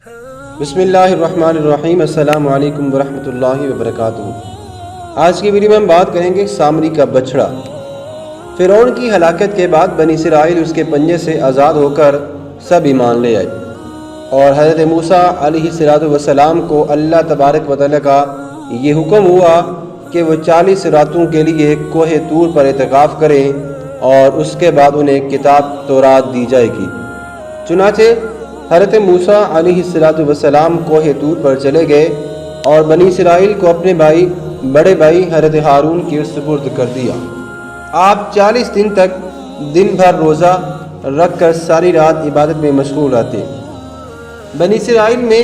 بسم اللہ الرحمن الرحیم۔ السلام علیکم ورحمۃ اللہ وبرکاتہ۔ آج کی ویڈیو میں ہم بات کریں گے سامری کا بچڑا۔ فرعون کی ہلاکت کے بعد بنی اسرائیل اس کے پنجے سے آزاد ہو کر سب ایمان لے آئے، اور حضرت موسیٰ علیہ السلام کو اللہ تبارک و تعالیٰ کا یہ حکم ہوا کہ وہ 40 راتوں کے لیے کوہ طور پر اعتکاف کریں، اور اس کے بعد انہیں کتاب تورات دی جائے گی۔ چنانچہ حضرت موسیٰ علیہ السلام کوہ طور پر چلے گئے اور بنی اسرائیل کو اپنے بڑے بھائی حضرت ہارون کے سپرد کر دیا۔ آپ 40 دن تک دن بھر روزہ رکھ کر ساری رات عبادت میں مشغول رہتے۔ بنی اسرائیل میں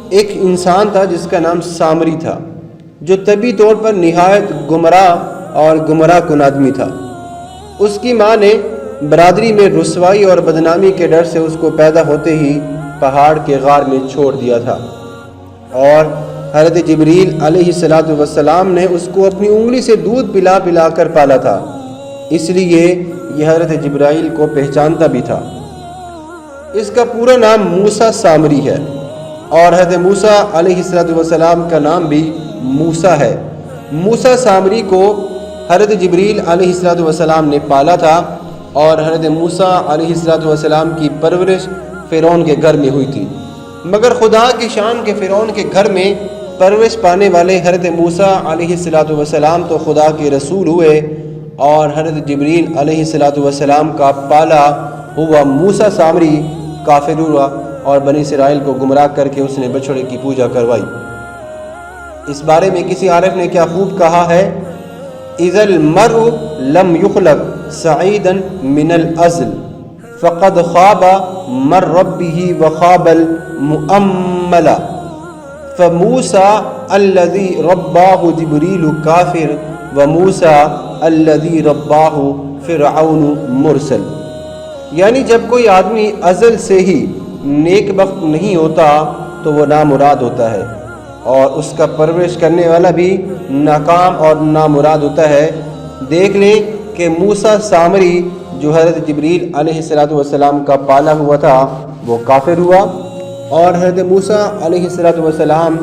ایک انسان تھا جس کا نام سامری تھا، جو طبی طور پر نہایت گمراہ کن آدمی تھا۔ اس کی ماں نے برادری میں رسوائی اور بدنامی کے ڈر سے اس کو پیدا ہوتے ہی پہاڑ کے غار میں چھوڑ دیا تھا، اور حضرت جبریل علیہ السلام نے اس کو اپنی انگلی سے دودھ پلا پلا کر پالا تھا، اس لیے یہ حضرت جبرائیل کو پہچانتا بھی تھا۔ اس کا پورا نام موسیٰ سامری ہے، اور حضرت موسیٰ علیہ السلام کا نام بھی موسیٰ ہے۔ موسیٰ سامری کو حضرت جبریل علیہ السلام نے پالا تھا، اور حضرت موسیٰ علیہ السلام کی پرورش فرعون کے گھر میں ہوئی تھی، مگر خدا کی شان کے فرعون کے گھر میں پرورش پانے والے حضرت موسیٰ علیہ السلام تو خدا کے رسول ہوئے، اور حضرت جبریل علیہ السلام کا پالا ہوا موسیٰ سامری کافر ہوا، اور بنی اسرائیل کو گمراہ کر کے اس نے بچڑے کی پوجا کروائی۔ اس بارے میں کسی عارف نے کیا خوب کہا ہے، اذا المرء لم يخلق سعيدا من الازل فقد خاب من ربه وخاب المؤمل فموسى الذي رباه جبريل كافر وموسى الذي رباه فرعون مرسل۔ یعنی جب کوئی آدمی ازل سے ہی نیک بخت نہیں ہوتا تو وہ نامراد ہوتا ہے، اور اس کا پرورش کرنے والا بھی ناکام اور نامراد ہوتا ہے۔ دیکھ لیں کہ موسیٰ سامری جو حضرت جبریل علیہ السلام کا پالا ہوا تھا وہ کافر ہوا، اور حضرت موسیٰ علیہ السلام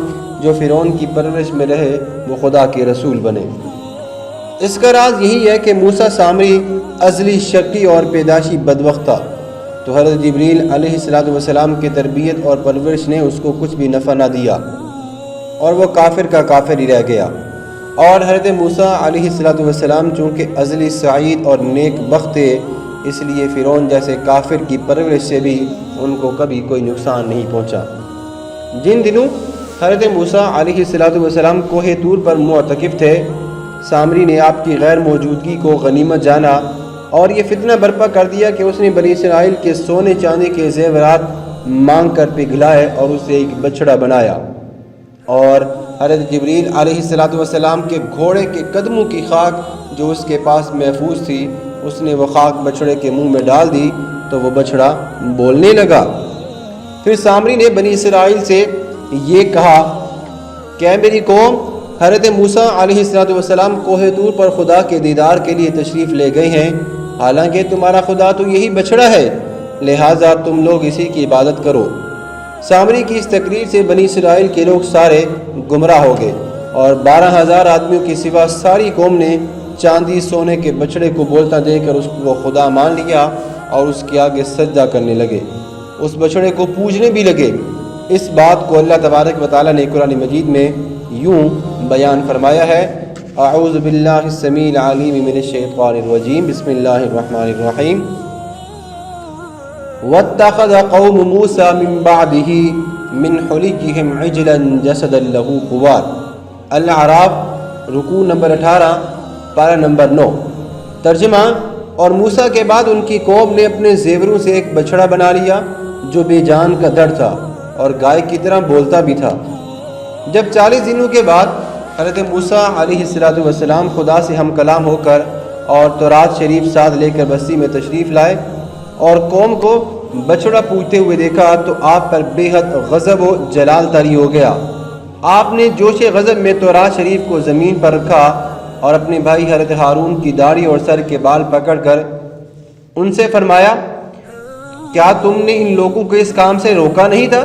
جو فرعون کی پرورش میں رہے وہ خدا کے رسول بنے۔ اس کا راز یہی ہے کہ موسیٰ سامری ازلی شقی اور پیدائشی بدبخت تھا، تو حضرت جبریل علیہ السلام کی تربیت اور پرورش نے اس کو کچھ بھی نفع نہ دیا، اور وہ کافر کا کافر ہی رہ گیا۔ اور حضرت موسیٰ علیہ السلام چونکہ ازلی سعید اور نیک بخت تھے، اس لیے فرعون جیسے کافر کی پرورش سے بھی ان کو کبھی کوئی نقصان نہیں پہنچا۔ جن دنوں حضرت موسیٰ علیہ السلام کوہ طور پر معتکف تھے، سامری نے آپ کی غیر موجودگی کو غنیمت جانا اور یہ فتنہ برپا کر دیا کہ اس نے بنی اسرائیل کے سونے چاندی کے زیورات مانگ کر پگھلائے اور اسے ایک بچڑا بنایا، اور حضرت جبریل علیہ السلام کے گھوڑے کے قدموں کی خاک جو اس کے پاس محفوظ تھی، اس نے وہ خاک بچڑے کے منہ میں ڈال دی تو وہ بچڑا بولنے لگا۔ پھر سامری نے بنی اسرائیل سے یہ کہا کہ اے میری قوم، حضرت موسیٰ علیہ السلام کوہ طور پر خدا کے دیدار کے لیے تشریف لے گئے ہیں، حالانکہ تمہارا خدا تو یہی بچڑا ہے، لہٰذا تم لوگ اسی کی عبادت کرو۔ سامری کی اس تقریر سے بنی اسرائیل کے لوگ سارے گمراہ ہو گئے، اور 12,000 آدمیوں کے سوا ساری قوم نے چاندی سونے کے بچڑے کو بولتا دیکھ کر اس کو خدا مان لیا اور اس کے آگے سجدہ کرنے لگے، اس بچڑے کو پوجنے بھی لگے۔ اس بات کو اللہ تبارک و تعالیٰ نے قرآن مجید میں یوں بیان فرمایا ہے، اعوذ باللہ السمیع العلیم من الشیطان الرجیم، بسم اللہ الرحمن الرحیم۔ واتخذ قوم موسیٰ من بعدہ من حلیجہم عجلا جسدا لہ خوار۔ الاعراف رکوع نمبر 18 پارہ نمبر 9۔ ترجمہ، اور موسیٰ کے بعد ان کی قوم نے اپنے زیوروں سے ایک بچڑا بنا لیا جو بے جان کا دڑ تھا اور گائے کی طرح بولتا بھی تھا۔ جب 40 دنوں کے بعد حضرت موسیٰ علیہ السلام خدا سے ہم کلام ہو کر اور تورات شریف ساتھ لے کر بستی میں تشریف لائے اور قوم کو بچڑا پوجتے ہوئے دیکھا تو آپ پر بے حد غضب و جلال طاری ہو گیا۔ آپ نے جوش غضب میں تورات شریف کو زمین پر رکھا اور اپنے بھائی حضرت ہارون کی داڑھی اور سر کے بال پکڑ کر ان سے فرمایا، کیا تم نے ان لوگوں کو اس کام سے روکا نہیں تھا؟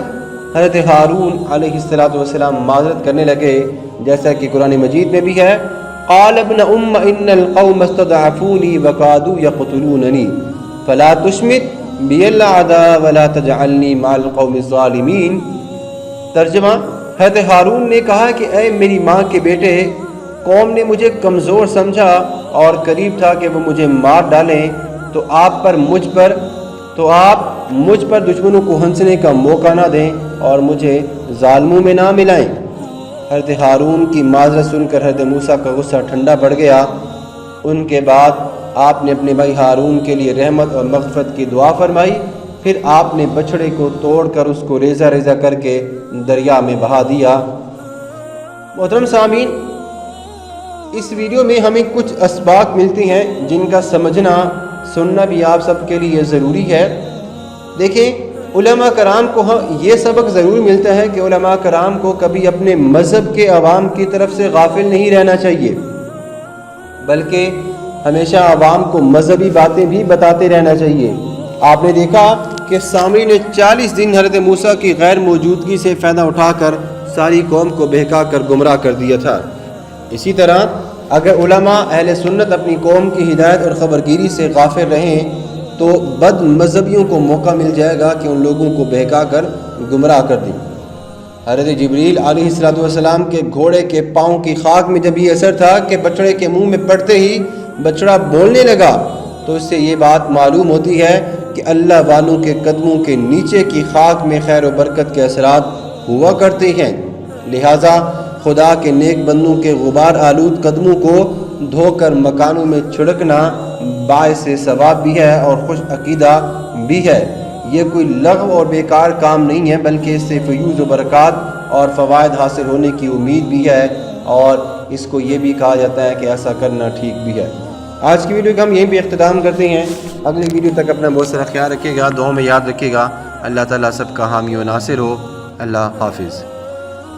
حضرت ہارون علیہ السلام معذرت کرنے لگے، جیسا کہ قرآن مجید میں بھی ہے، قال ابن ام ان القوم استضعفوني وكادوا يقتلونني فلا تشمت بي العداء ولا تجعلني مع القوم الظالمین۔ ترجمہ، حضرت ہارون نے کہا کہ اے میری ماں کے بیٹے، قوم نے مجھے کمزور سمجھا اور قریب تھا کہ وہ مجھے مار ڈالیں، تو آپ مجھ پر دشمنوں کو ہنسنے کا موقع نہ دیں اور مجھے ظالموں میں نہ ملائیں۔ حضرت ہارون کی معذرت سن کر حضرت موسیٰ کا غصہ ٹھنڈا پڑ گیا۔ ان کے بعد آپ نے اپنے بھائی ہارون کے لیے رحمت اور مغفرت کی دعا فرمائی، پھر آپ نے بچڑے کو توڑ کر اس کو ریزہ ریزہ کر کے دریا میں بہا دیا۔ محترم سامعین، اس ویڈیو میں ہمیں کچھ اسباق ملتی ہیں جن کا سمجھنا سننا بھی آپ سب کے لیے ضروری ہے۔ دیکھیں، علماء کرام کو یہ سبق ضرور ملتا ہے کہ علماء کرام کو کبھی اپنے مذہب کے عوام کی طرف سے غافل نہیں رہنا چاہیے، بلکہ ہمیشہ عوام کو مذہبی باتیں بھی بتاتے رہنا چاہیے۔ آپ نے دیکھا کہ سامری نے 40 دن حضرت موسیٰ کی غیر موجودگی سے فائدہ اٹھا کر ساری قوم کو بہکا کر گمراہ کر دیا تھا۔ اسی طرح اگر علماء اہل سنت اپنی قوم کی ہدایت اور خبرگیری سے غافل رہیں تو بد مذہبیوں کو موقع مل جائے گا کہ ان لوگوں کو بہکا کر گمراہ کر دیں۔ حضرت جبریل علیہ السلام کے گھوڑے کے پاؤں کی خاک میں جب یہ اثر تھا کہ بچڑے کے منہ میں پڑتے ہی بچڑا بولنے لگا، تو اس سے یہ بات معلوم ہوتی ہے کہ اللہ والوں کے قدموں کے نیچے کی خاک میں خیر و برکت کے اثرات ہوا کرتے ہیں۔ لہٰذا خدا کے نیک بندوں کے غبار آلود قدموں کو دھو کر مکانوں میں چھڑکنا باعث ثواب بھی ہے اور خوش عقیدہ بھی ہے۔ یہ کوئی لغو اور بیکار کام نہیں ہے، بلکہ اس سے فیوز و برکات اور فوائد حاصل ہونے کی امید بھی ہے، اور اس کو یہ بھی کہا جاتا ہے کہ ایسا کرنا ٹھیک بھی ہے۔ آج کی ویڈیو کا ہم یہیں پہ اختتام کرتے ہیں۔ اگلی ویڈیو تک اپنا بہت سارا خیال رکھیے گا، دعاؤں میں یاد رکھیے گا۔ اللہ تعالیٰ سب کا حامی و ناصر ہو۔ اللہ حافظ۔